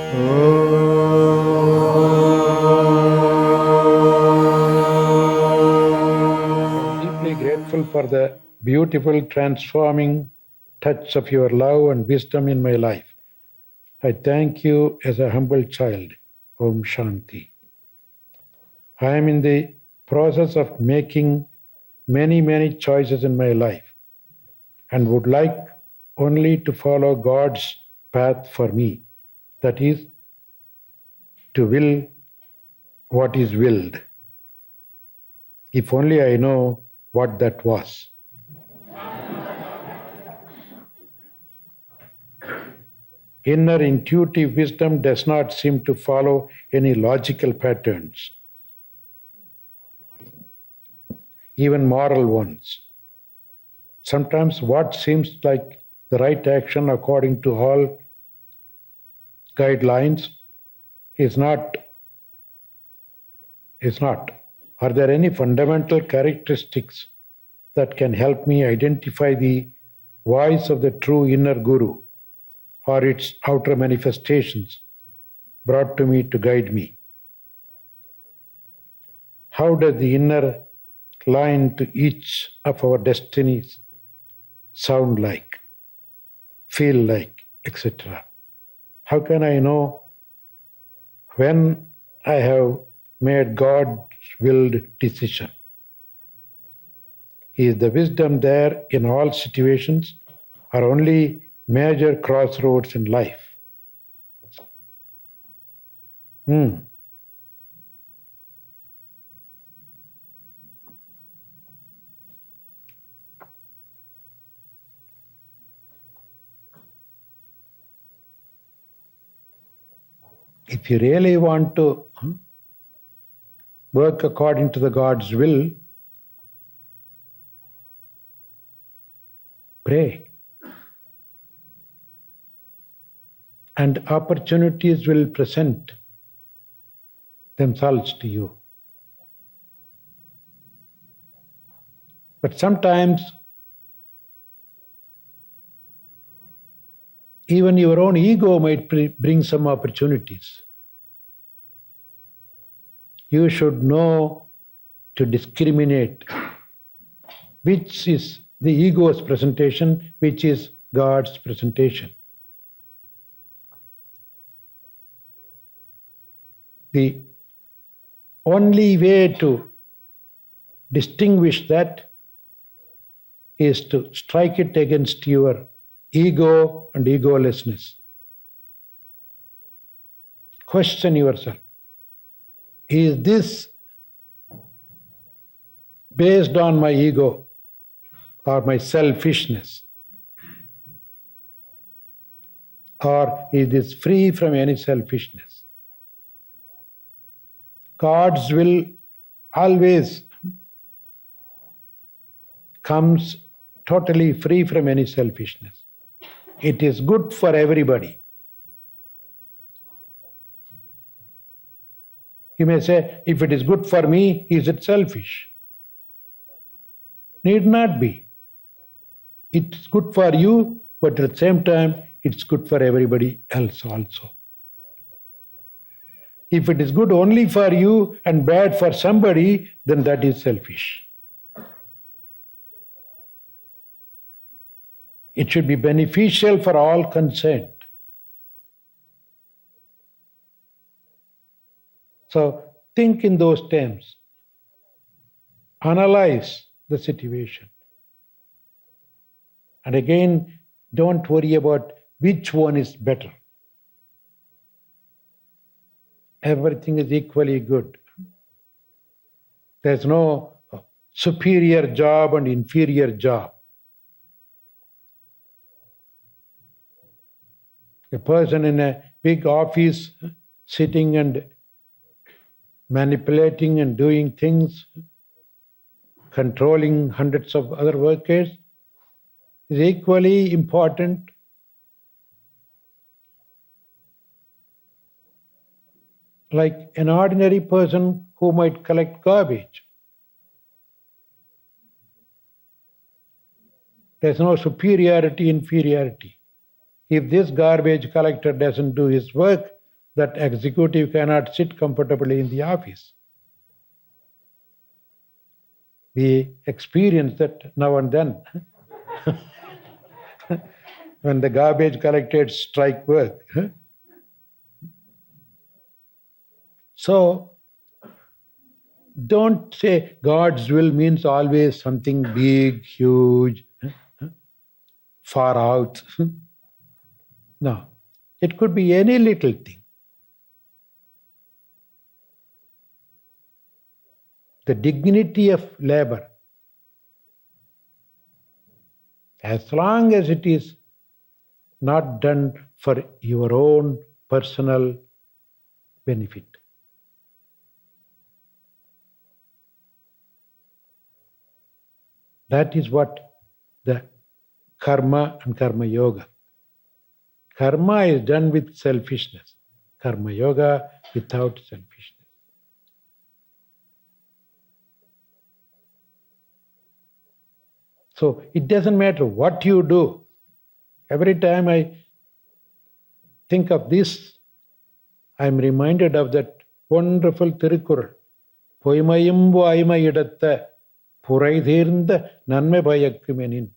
I'm deeply grateful for the beautiful, transforming touch of your love and wisdom in my life. I thank you as a humble child. Om Shanti. I am in the process of making many choices in my life and would like only to follow God's path for me. That is, to will what is willed. If only I know what that was. Inner intuitive wisdom does not seem to follow any logical patterns, even moral ones. Sometimes what seems like the right action according to all guidelines is not. Are there any fundamental characteristics that can help me identify the voice of the true inner guru or its outer manifestations brought to me to guide me? How does the inner line to each of our destinies sound like, feel like, etc.? How can I know when I have made God's willed decision? Is the wisdom there in all situations or only major crossroads in life? If you really want to work according to the God's will, pray. And opportunities will present themselves to you. But sometimes even your own ego might bring some opportunities. You should know to discriminate which is the ego's presentation, which is God's presentation. The only way to distinguish that is to strike it against your ego and egolessness. Question yourself. Is this based on my ego or my selfishness? Or is this free from any selfishness? God's will always comes totally free from any selfishness. It is good for everybody. You may say, if it is good for me, is it selfish? Need not be. It's good for you, but at the same time, it's good for everybody else also. If it is good only for you and bad for somebody, then that is selfish. It should be beneficial for all concerned. So think in those terms. Analyze the situation. And again, don't worry about which one is better. Everything is equally good. There's no superior job and inferior job. A person in a big office sitting and manipulating and doing things, controlling hundreds of other workers, is equally important like an ordinary person who might collect garbage. There's no superiority, inferiority. If this garbage collector doesn't do his work, that executive cannot sit comfortably in the office. We experience that now and then. When the garbage collectors strike work. So, don't say God's will means always something big, huge, far out. No, it could be any little thing. The dignity of labor, as long as it is not done for your own personal benefit. That is what the karma and karma yoga. Karma is done with selfishness. Karma yoga without selfishness. So it doesn't matter what you do. Every time I think of this, I am reminded of that wonderful Tirukkural. Poimayum vaima idatta purai theernda nanme bayakkumenin.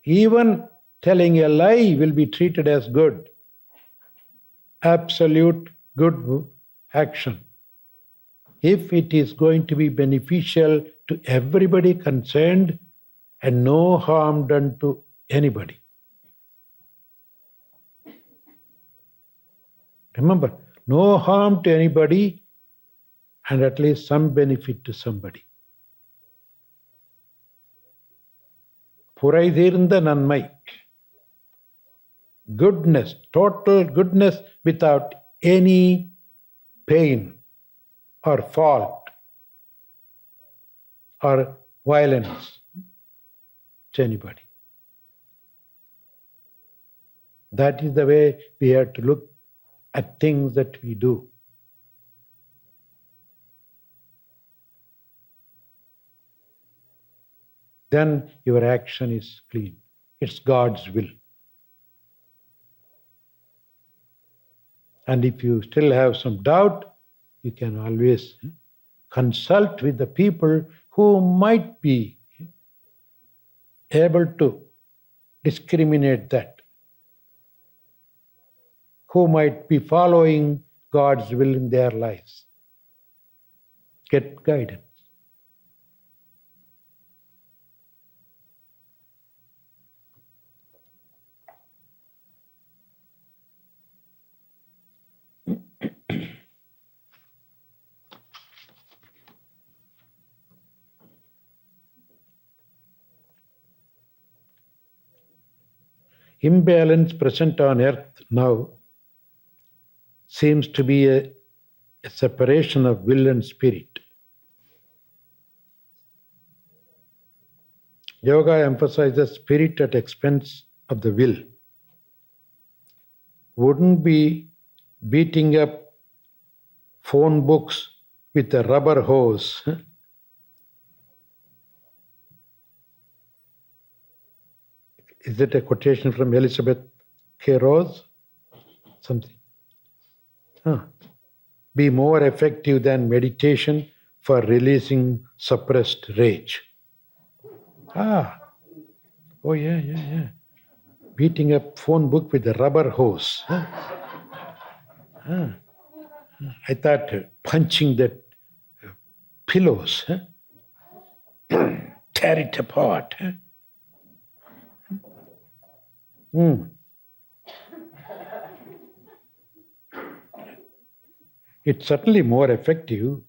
Even telling a lie will be treated as good. Absolute good action. If it is going to be beneficial to everybody concerned and no harm done to anybody. Remember, no harm to anybody and at least some benefit to somebody. Purai theernda nanmai. Goodness, total goodness without any pain or fault or violence to anybody. That is the way we have to look at things that we do. Then your action is clean. It's God's will. And if you still have some doubt, you can always consult with the people who might be able to discriminate that, who might be following God's will in their lives. Get guidance. Imbalance present on earth now seems to be a separation of will and spirit. Yoga emphasizes spirit at expense of the will. Wouldn't be beating up phone books with a rubber hose. Is it a quotation from Elizabeth K. Rose? Something. Be more effective than meditation for releasing suppressed rage. Oh yeah. Beating up phone book with a rubber hose. I thought punching the pillows. Tear it apart. It's certainly more effective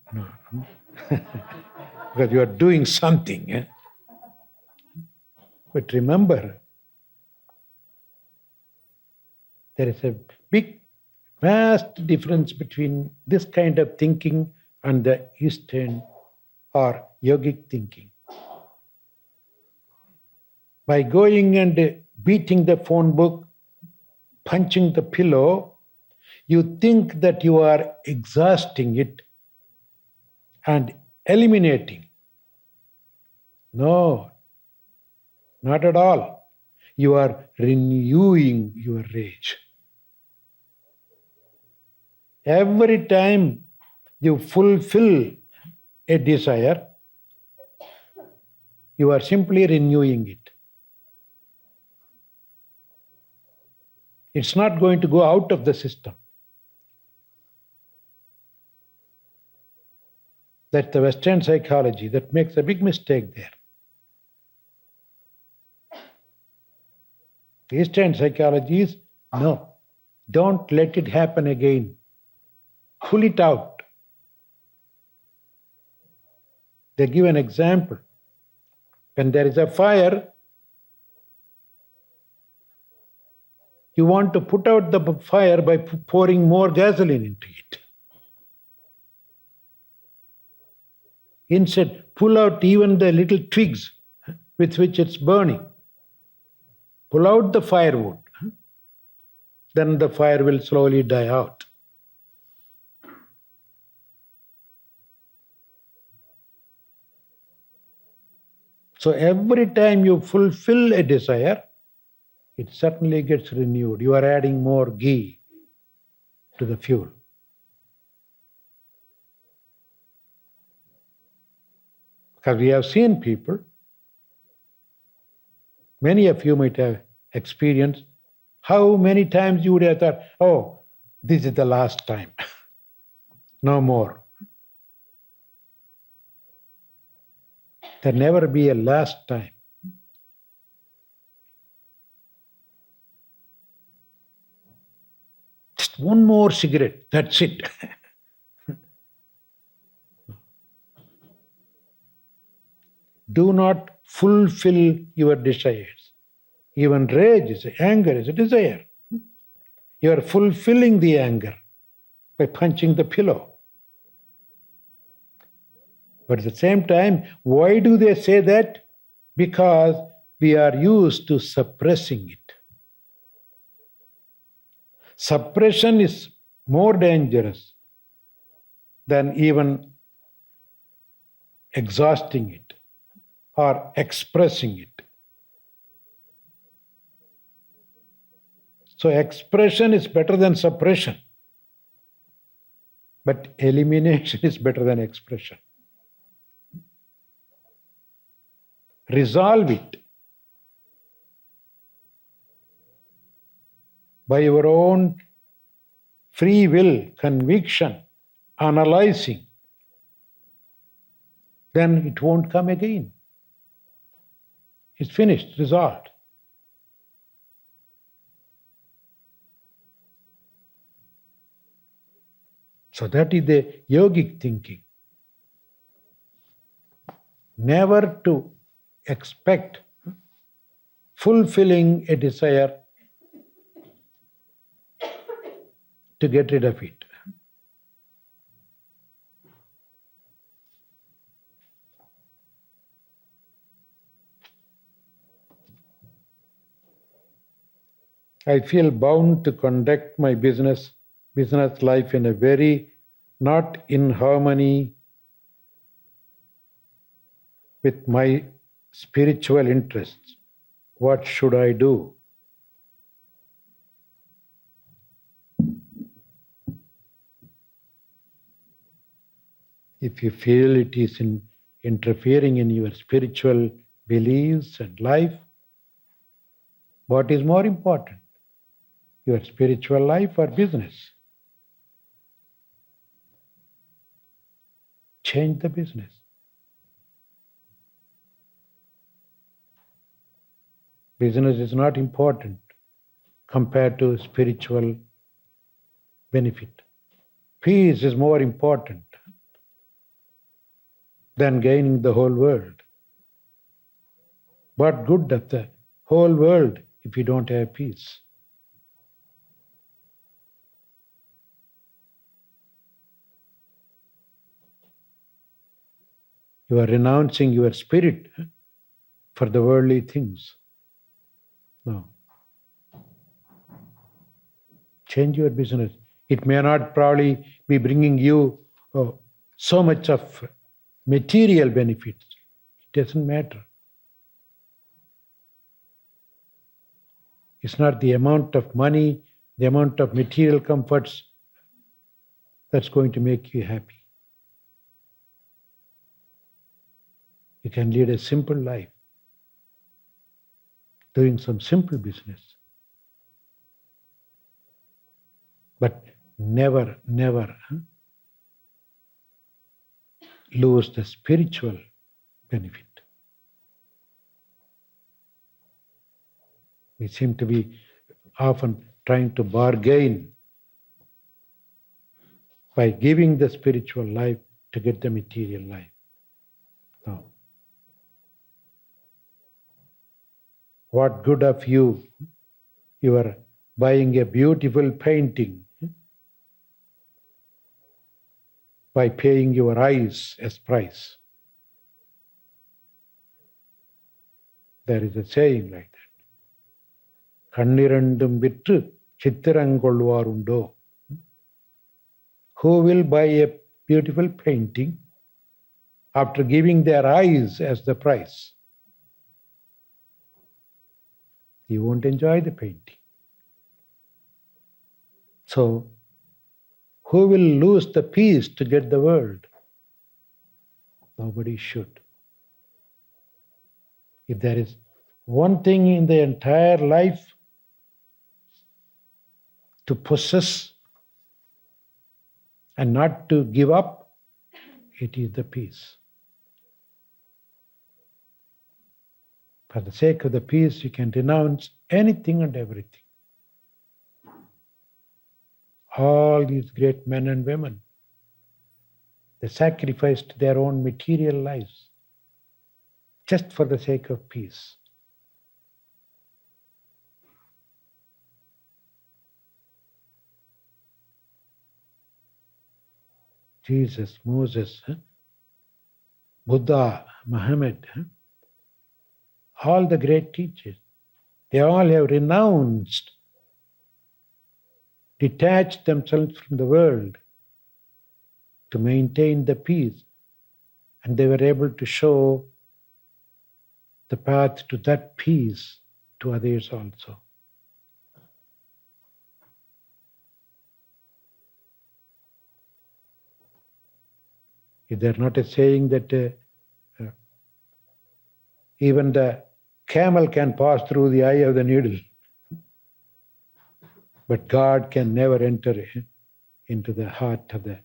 because you are doing something. But remember, there is a big, vast difference between this kind of thinking and the Eastern or yogic thinking. By going and beating the phone book, punching the pillow, you think that you are exhausting it and eliminating. No, not at all. You are renewing your rage. Every time you fulfill a desire, you are simply renewing it. It's not going to go out of the system. That's the Western psychology that makes a big mistake there. Eastern psychology is, no, don't let it happen again. Pull it out. They give an example. When there is a fire, you want to put out the fire by pouring more gasoline into it. Instead, pull out even the little twigs with which it's burning. Pull out the firewood. Then the fire will slowly die out. So every time you fulfill a desire, it certainly gets renewed. You are adding more ghee to the fuel. Because we have seen people, many of you might have experienced, how many times you would have thought, oh, this is the last time. No more. There'll never be a last time. Just one more cigarette, that's it. Do not fulfill your desires. Even rage, anger is a desire. You are fulfilling the anger by punching the pillow. But at the same time, why do they say that? Because we are used to suppressing it. Suppression is more dangerous than even exhausting it or expressing it. So expression is better than suppression. But elimination is better than expression. Resolve it by your own free will, conviction, analyzing. Then it won't come again. It's finished, resolved. So that is the yogic thinking. Never to expect fulfilling a desire to get rid of it. I feel bound to conduct my business life in a very not in harmony with my spiritual interests. What should I do? If you feel it is interfering in your spiritual beliefs and life, what is more important? Your spiritual life or business? Change the business. Business is not important compared to spiritual benefit. Peace is more important than gaining the whole world. What good of the whole world if you don't have peace? You are renouncing your spirit for the worldly things. No. Change your business. It may not probably be bringing you so much of material benefits. It doesn't matter. It's not the amount of money, the amount of material comforts that's going to make you happy. You can lead a simple life, doing some simple business. But never lose the spiritual benefit. We seem to be often trying to bargain by giving the spiritual life to get the material life. No. What good of you? You are buying a beautiful painting by paying your eyes as price. There is a saying like that. கண்ணிரண்டும் விற்று சித்திரங்கொள்வாருண்டோ. Who will buy a beautiful painting after giving their eyes as the price? You won't enjoy the painting. So, who will lose the peace to get the world? Nobody should. If there is one thing in the entire life to possess and not to give up, it is the peace. For the sake of the peace, you can renounce anything and everything. All these great men and women, they sacrificed their own material lives just for the sake of peace. Jesus, Moses, Buddha, Muhammad, all the great teachers, they all have renounced, detached themselves from the world to maintain the peace, and they were able to show the path to that peace to others also. Is there not a saying that even the camel can pass through the eye of the needle, but God can never enter into the heart of the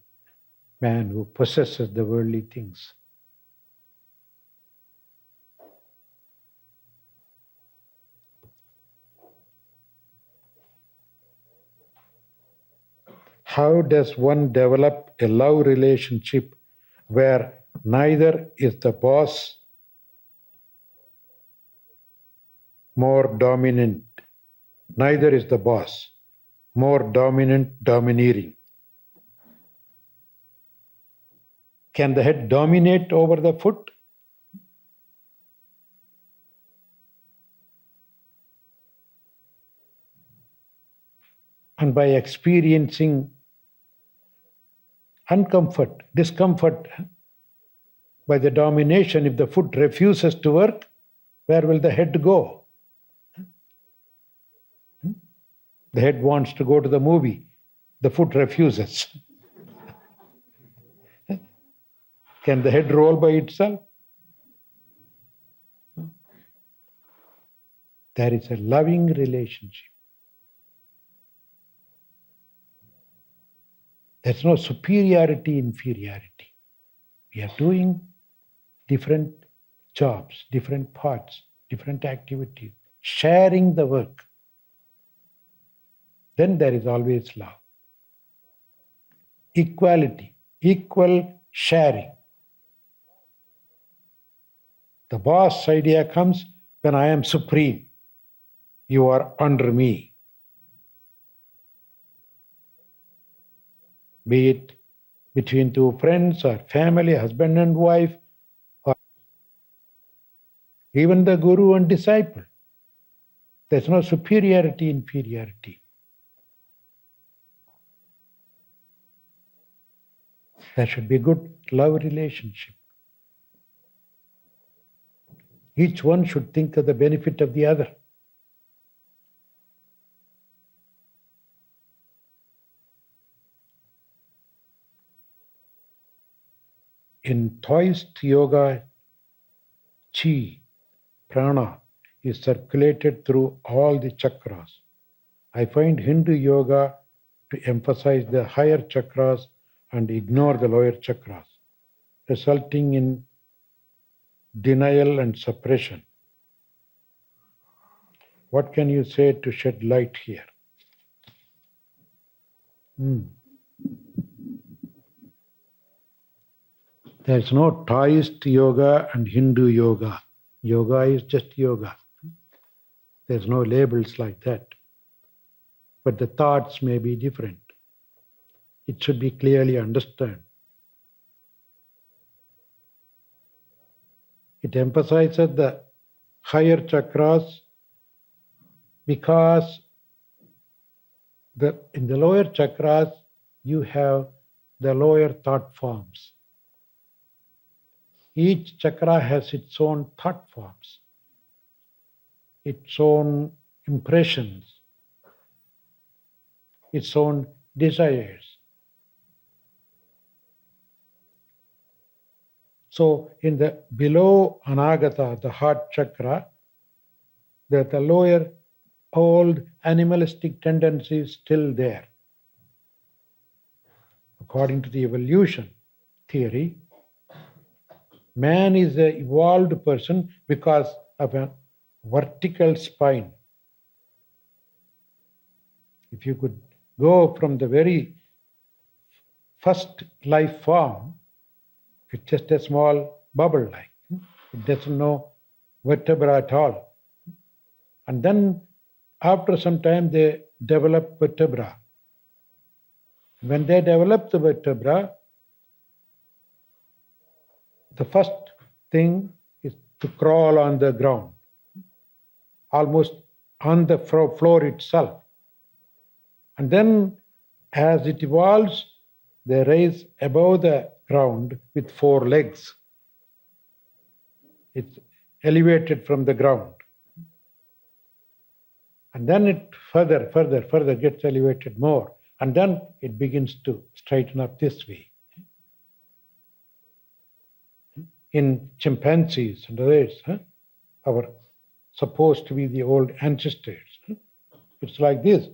man who possesses the worldly things? How does one develop a love relationship where neither is the boss more dominant, neither is the boss more dominant, domineering? Can the head dominate over the foot? And by experiencing discomfort by the domination, if the foot refuses to work, where will the head go? The head wants to go to the movie, the foot refuses. Can the head roll by itself? There is a loving relationship. There's no superiority, inferiority. We are doing different jobs, different parts, different activities, sharing the work. Then there is always love. Equality, equal sharing. The boss idea comes when I am supreme. You are under me. Be it between two friends or family, husband and wife, or even the guru and disciple. There's no superiority, inferiority. There should be a good love relationship. Each one should think of the benefit of the other. In Taoist yoga, chi, prana, is circulated through all the chakras. I find Hindu yoga to emphasize the higher chakras and ignore the lower chakras, resulting in denial and suppression. What can you say to shed light here? There's no Taoist yoga and Hindu yoga. Yoga is just yoga. There's no labels like that. But the thoughts may be different. It should be clearly understood. It emphasizes the higher chakras because in the lower chakras you have the lower thought forms. Each chakra has its own thought forms, its own impressions, its own desires. So in the below anagata, the heart chakra, the lower old animalistic tendency is still there. According to the evolution theory, man is an evolved person because of a vertical spine. If you could go from the very first life form, it's just a small bubble like. It doesn't know vertebra at all. And then after some time they develop vertebra. When they develop the vertebra, the first thing is to crawl on the ground, almost on the floor itself. And then as it evolves, they rise above the ground with 4 legs. It's elevated from the ground. And then it further gets elevated more. And then it begins to straighten up this way. In chimpanzees and others, our supposed to be the old ancestors, it's like this.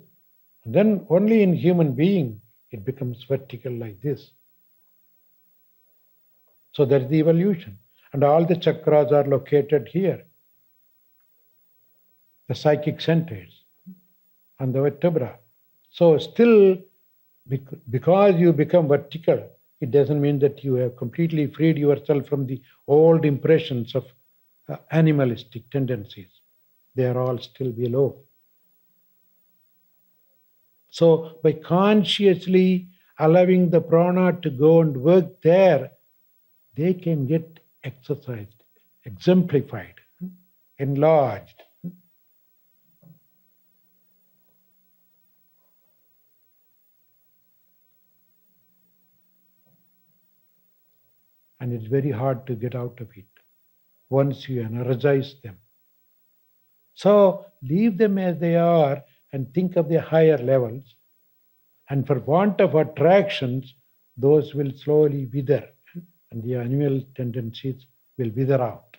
And then only in human being it becomes vertical like this. So that's the evolution. And all the chakras are located here. The psychic centers and the vertebra. So still, because you become vertical, it doesn't mean that you have completely freed yourself from the old impressions of animalistic tendencies. They are all still below. So by consciously allowing the prana to go and work there, they can get exercised, exemplified, enlarged. And it's very hard to get out of it once you energize them. So leave them as they are and think of the higher levels. And for want of attractions, those will slowly wither and the animal tendencies will wither out.